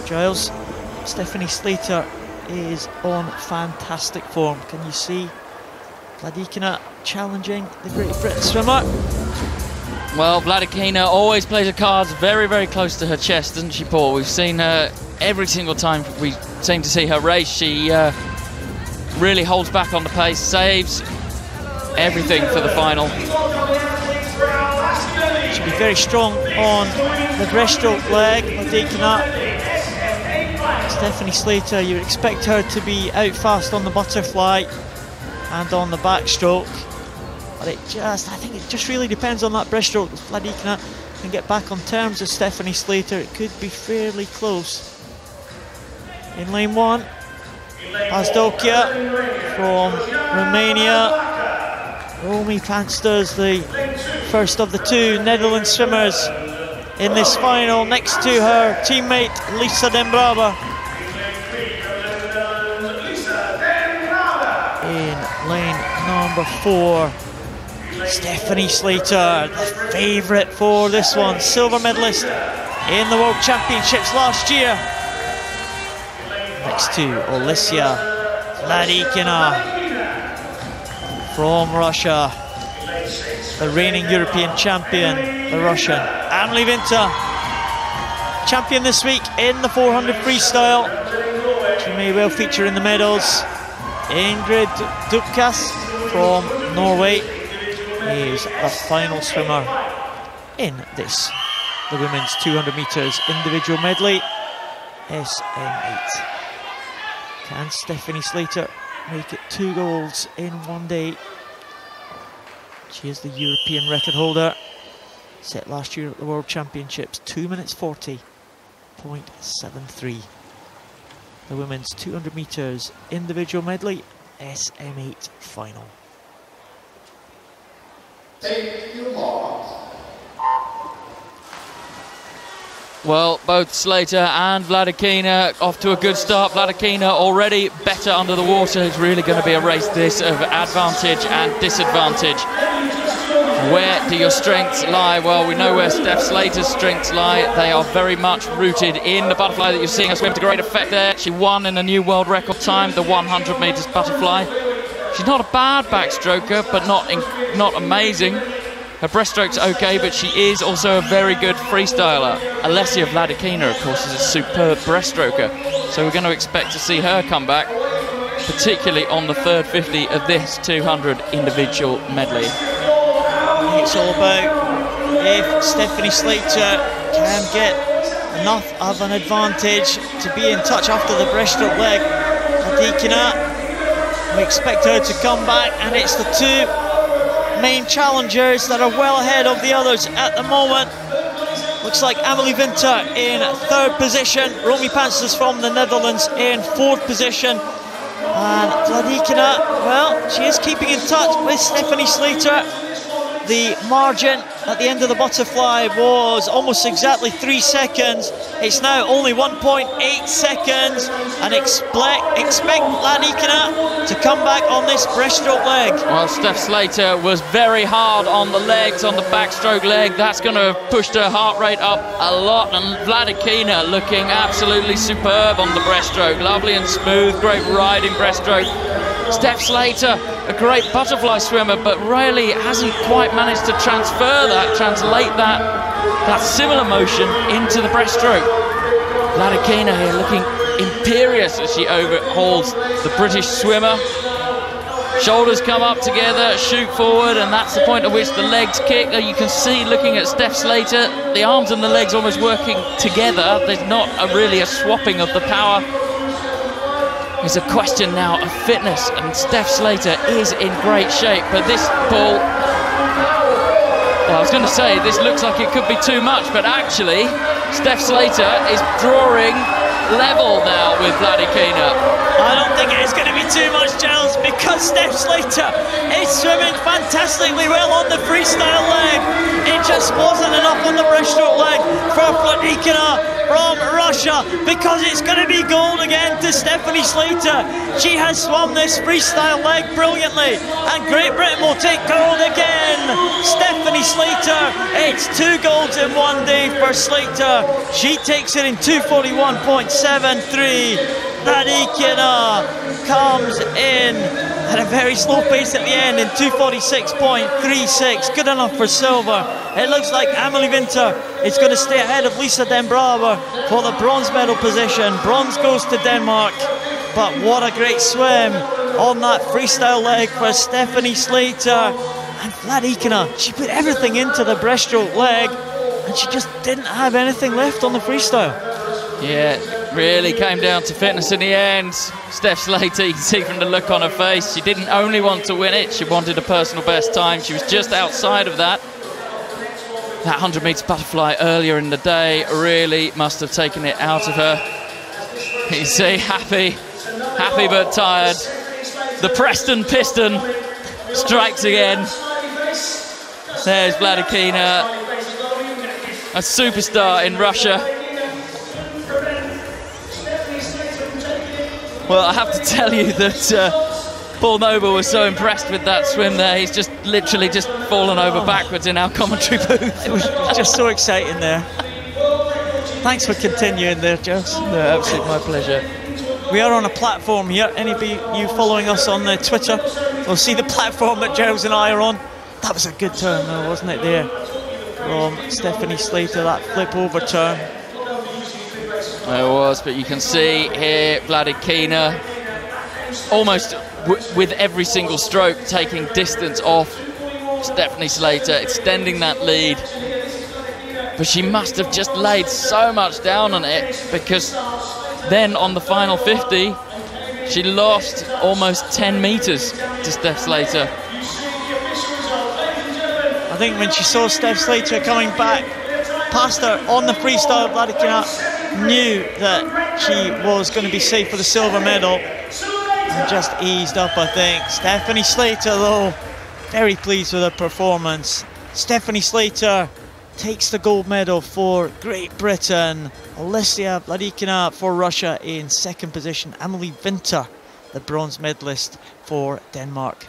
Giles, Stephanie Slater is on fantastic form. Can you see Vladikina challenging the Great Britain swimmer? Well, Vladikina always plays her cards very, very close to her chest, doesn't she, Paul? We've seen her every single time we seem to see her race. She really holds back on the pace, saves everything for the final. She'll be very strong on the breaststroke leg, Vladikina. Stephanie Slater, you would expect her to be out fast on the butterfly and on the backstroke, but I think it just really depends on that breaststroke. If Vladikina can get back on terms with Stephanie Slater, it could be fairly close. In lane one, Azdokia from Romania. Romy Pansters, the first of the two Netherlands swimmers in this final, next to her teammate Lisa Den Braber. In lane number 4, Stephanie Slater, the favourite for this one, silver medalist in the World Championships last year. Next to Olesya Vladikina from Russia, the reigning European champion, the Russian. Amelie Winter, champion this week in the 400 freestyle. She may well feature in the medals. Ingrid Dupkas from Norway is the final swimmer in this, the women's 200 metres individual medley SM8. Can Stephanie Slater make it 2 golds in one day? She is the European record holder, set last year at the World Championships, 2 minutes 40.73. The women's 200 metres individual medley SM8 final. Take your mark. Well, both Slater and Vladikina off to a good start. Vladikina already better under the water. It's really going to be a race this of advantage and disadvantage. Where do your strengths lie? Well, we know where Steph Slater's strengths lie. They are very much rooted in the butterfly that you're seeing her swim to great effect there. She won in a new world record time, the 100 metres butterfly. She's not a bad backstroker, but not amazing. Her breaststroke's okay, but she is also a very good freestyler. Olesya Vladikina, of course, is a superb breaststroker, so we're going to expect to see her come back, particularly on the third 50 of this 200 individual medley. It's all about if Stephanie Slater can get enough of an advantage to be in touch after the breaststroke leg. Vladikina, we expect her to come back, and it's the two main challengers that are well ahead of the others at the moment. Looks like Amelie Winter in 3rd position, Romy Pansters from the Netherlands in 4th position, and Vladikina, well, she is keeping in touch with Stephanie Slater. The margin at the end of the butterfly was almost exactly 3 seconds. It's now only 1.8 seconds, and expect Vladikina to come back on this breaststroke leg. Well, Steph Slater was very hard on the legs, on the backstroke leg. That's going to have pushed her heart rate up a lot, and Vladikina looking absolutely superb on the breaststroke. Lovely and smooth, great riding breaststroke. Steph Slater, a great butterfly swimmer, but really hasn't quite managed to translate that similar motion into the breaststroke. Vladikina here looking imperious as she overhauls the British swimmer. Shoulders come up together, shoot forward, and that's the point at which the legs kick. You can see, looking at Steph Slater, the arms and the legs almost working together. There's not really a swapping of the power. It's a question now of fitness, and Steph Slater is in great shape. But this, Paul, well, I was going to say, this looks like it could be too much, but actually, Steph Slater is drawing level now with Vladikina. I don't think it's going to be too much, Giles, because Steph Slater is swimming fantastically well on the freestyle leg. It just wasn't enough on the breaststroke leg for Vladikina from Russia, because it's going to be gold again to Stephanie Slater. She has swum this freestyle leg brilliantly, and Great Britain will take gold again. Stephanie Stephanie Slater. It's 2 golds in one day for Slater. She takes it in 2:41.73. Radikina comes in at a very slow pace at the end in 2:46.36. Good enough for silver. It looks like Amelie Winter is going to stay ahead of Lisa Den Braber for the bronze medal position. Bronze goes to Denmark. But what a great swim on that freestyle leg for Stephanie Slater. And Vladikina, she put everything into the breaststroke leg and she just didn't have anything left on the freestyle. Yeah, it really came down to fitness in the end. Steph Slater, you can see from the look on her face, she didn't only want to win it, she wanted a personal best time. She was just outside of that. That 100 metres butterfly earlier in the day really must have taken it out of her. You see, happy but tired. The Preston Piston strikes again. There's Vladikina, a superstar in Russia. Well, I have to tell you that Paul Noble was so impressed with that swim there. He's just literally just fallen over backwards in our commentary booth. It was just so exciting there. Thanks for continuing there, Giles. No, absolutely my pleasure. We are on a platform here. Any of you following us on Twitter will see the platform that Giles and I are on. That was a good turn though, wasn't it, there? From Stephanie Slater, that flip over turn. It was, but you can see here Vladikina almost with every single stroke taking distance off Stephanie Slater, extending that lead. But she must have just laid so much down on it, because then on the final 50, she lost almost 10 metres to Steph Slater. I think when she saw Steph Slater coming back past her on the freestyle, Vladikina knew that she was going to be safe for the silver medal and just eased up, I think. Stephanie Slater, though, very pleased with her performance. Stephanie Slater takes the gold medal for Great Britain. Alicia Vladikina for Russia in second position. Amelie Winter, the bronze medalist for Denmark.